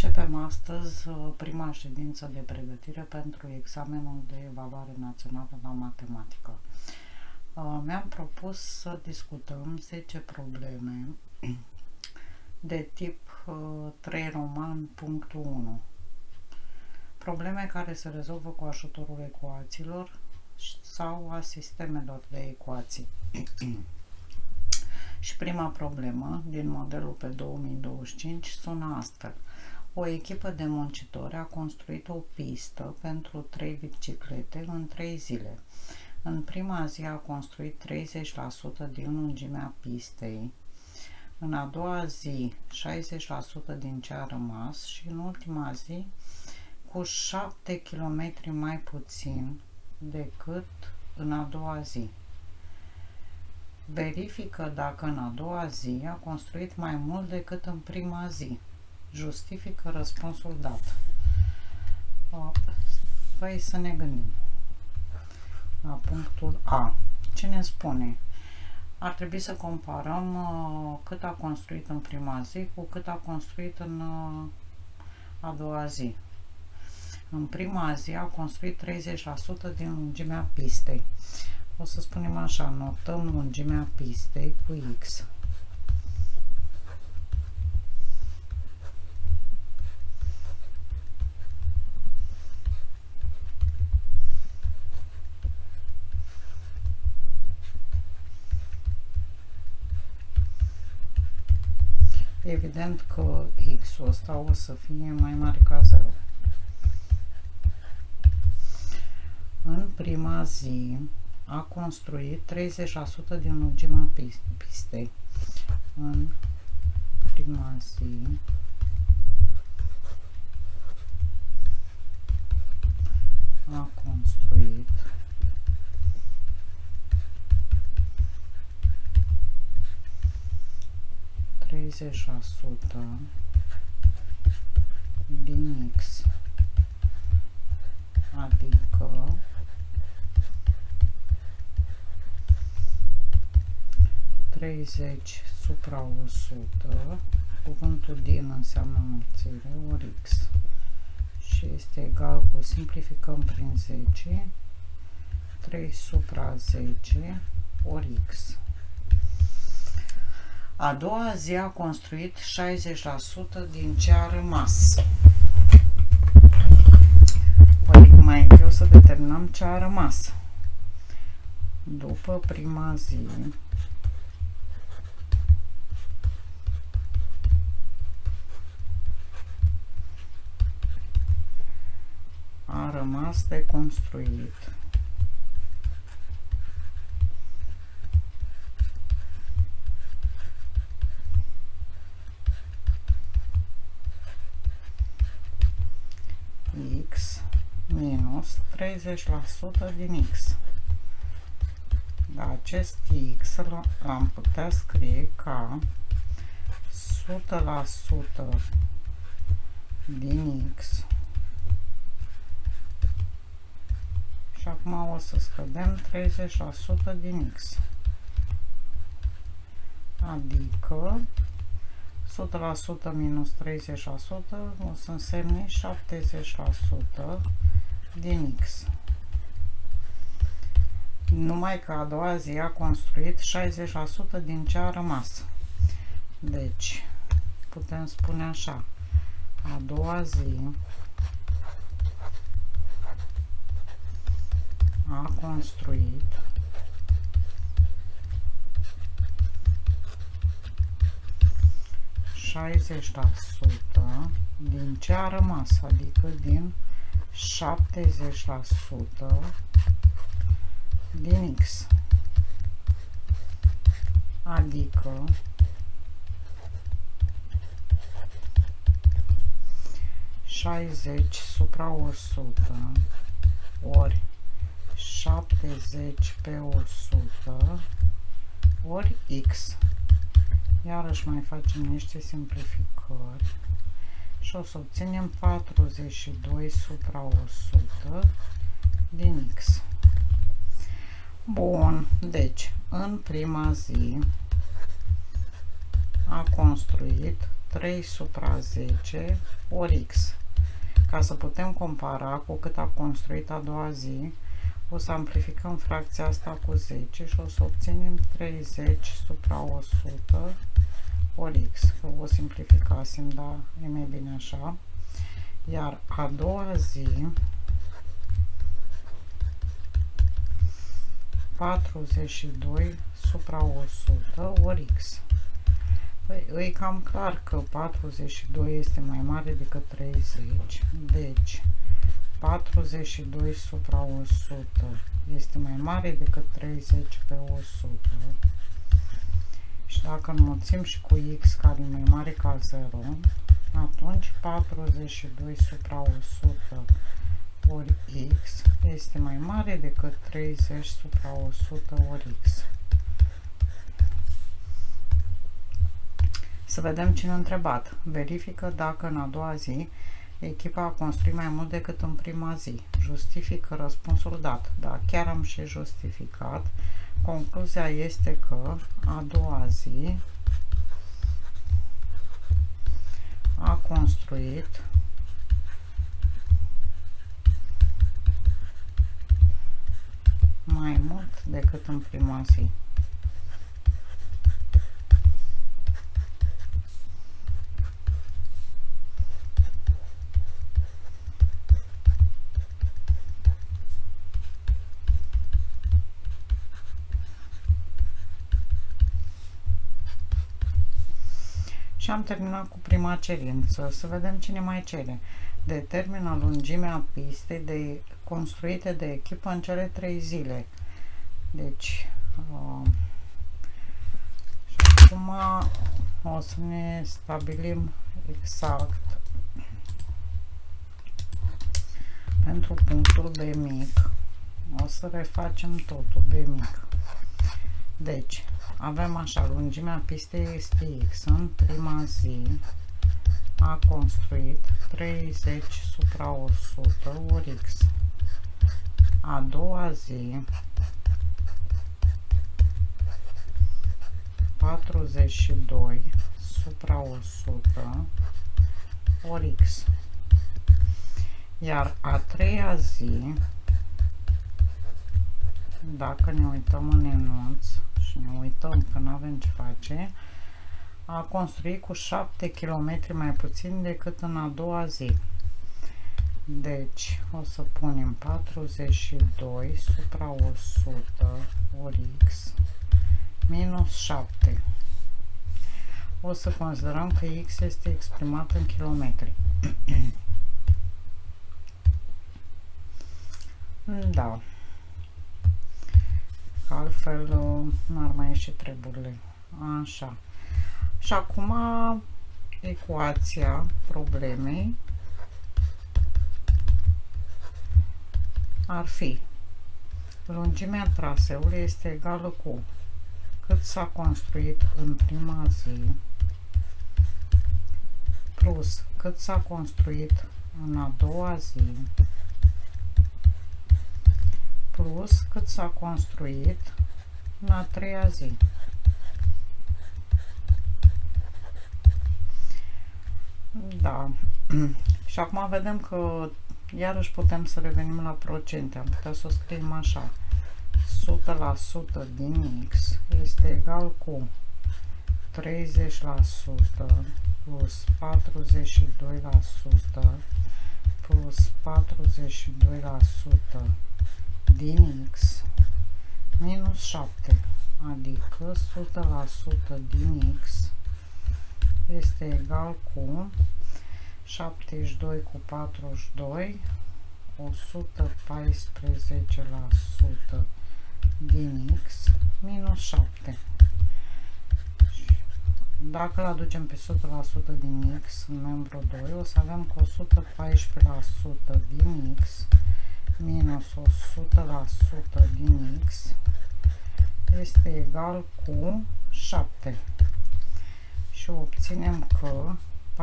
Începem astăzi prima ședință de pregătire pentru examenul de evaluare națională la matematică. Mi-am propus să discutăm 10 probleme de tip 3 roman punctul 1. Probleme care se rezolvă cu ajutorul ecuațiilor sau a sistemelor de ecuații. Și prima problemă din modelul pe 2025 sună astfel. O echipă de muncitori a construit o pistă pentru 3 biciclete în 3 zile. În prima zi a construit 30% din lungimea pistei, în a doua zi 60% din ce a rămas și în ultima zi cu 7 km mai puțin decât în a doua zi. Verifică dacă în a doua zi a construit mai mult decât în prima zi. Justifică răspunsul dat. Păi să ne gândim la punctul A. Ce ne spune? Ar trebui să comparăm cât a construit în prima zi cu cât a construit în a doua zi. În prima zi a construit 30% din lungimea pistei. O să spunem așa, notăm lungimea pistei cu X. Evident că X-ul ăsta o să fie mai mare ca 0. În prima zi a construit 30% din lungimea pistei. În prima zi a construit 30% din X, adică 30 supra 100, cuvântul din înseamnă înmulțire, ori X, și este egal cu, simplificăm prin 10, 3 supra 10 ori X. A doua zi a construit 60% din ce a rămas. Păi mai întâi o să determinăm ce a rămas. După prima zi a rămas de construit X minus 30% din X. Dar acest X l-am putea scrie ca 100% din X. Și acum o să scădem 30% din X. Adică 100% minus 30% o să însemne 70% din X. Numai că a doua zi a construit 60% din ce a rămas. Deci, putem spune așa, a doua zi a construit 60% din ce a rămas, adică din 70% din X, adică 60 supra 100 ori 70 pe 100 ori X. Iarăși mai facem niște simplificări și o să obținem 42 supra 100 din X. Bun, deci în prima zi a construit 3 supra 10 ori x. Ca să putem compara cu cât a construit a doua zi, o să amplificăm fracția asta cu 10 și o să obținem 30 supra 100 ori x. O simplificasem, dar e mai bine așa. Iar a doua zi, 42 supra 100 ori x. Păi, e cam clar că 42 este mai mare decât 30, deci 42 supra 100 este mai mare decât 30 pe 100 și dacă înmulțim și cu x care e mai mare ca 0, atunci 42 supra 100 ori x este mai mare decât 30 supra 100 ori x. Să vedem cine a întrebat. Verifică dacă în a doua zi echipa a construit mai mult decât în prima zi. Justifică răspunsul dat. Da, chiar am și justificat. Concluzia este că a doua zi a construit mai mult decât în prima zi. Și am terminat cu prima cerință. Să vedem cine mai cere. Determină lungimea pistei construite de echipă în cele 3 zile. Deci, și acum o să ne stabilim exact pentru punctul B mic. O să refacem totul B mic. Deci, avem așa, lungimea pistei este x. În prima zi a construit 30 supra 100 ori x. A doua zi 42 supra 100 ori x. Iar a treia zi, dacă ne uităm în enunț și ne uităm că nu avem ce face, a construit cu 7 km mai puțin decât în a doua zi. Deci o să punem 42 supra 100 ori x minus 7. O să considerăm că x este exprimat în kilometri. Da. Altfel n-ar mai ieși treburile. Așa. Și acum ecuația problemei ar fi: lungimea traseului este egală cu cât s-a construit în prima zi plus cât s-a construit în a doua zi plus cât s-a construit în a treia zi. Da. Și acum vedem că iarăși putem să revenim la procente. Am putea să o scriem așa: 100% din x este egal cu 30% plus 42% plus 42% din x minus 7, adică 100% din x este egal cu 72 cu 42, 114% din x minus 7. Dacă îl aducem pe 100% din x în membru 2, o să avem că 114% din x minus 100% din x este egal cu 7. Și obținem că 14%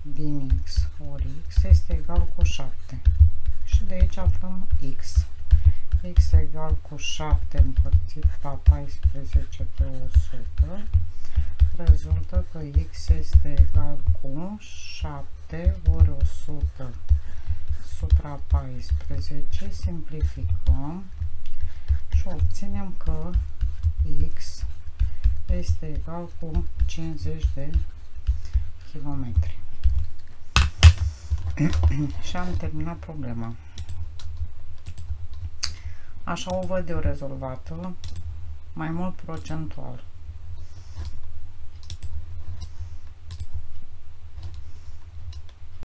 din x ori x este egal cu 7. Și de aici aflăm x. x egal cu 7 împărțit la 14 pe 100, rezultă că x este egal cu 7 ori 100 supra 14, simplificăm și obținem că x este egal cu 50 de kilometri. Și am terminat problema. Așa o văd eu rezolvată, mai mult procentual.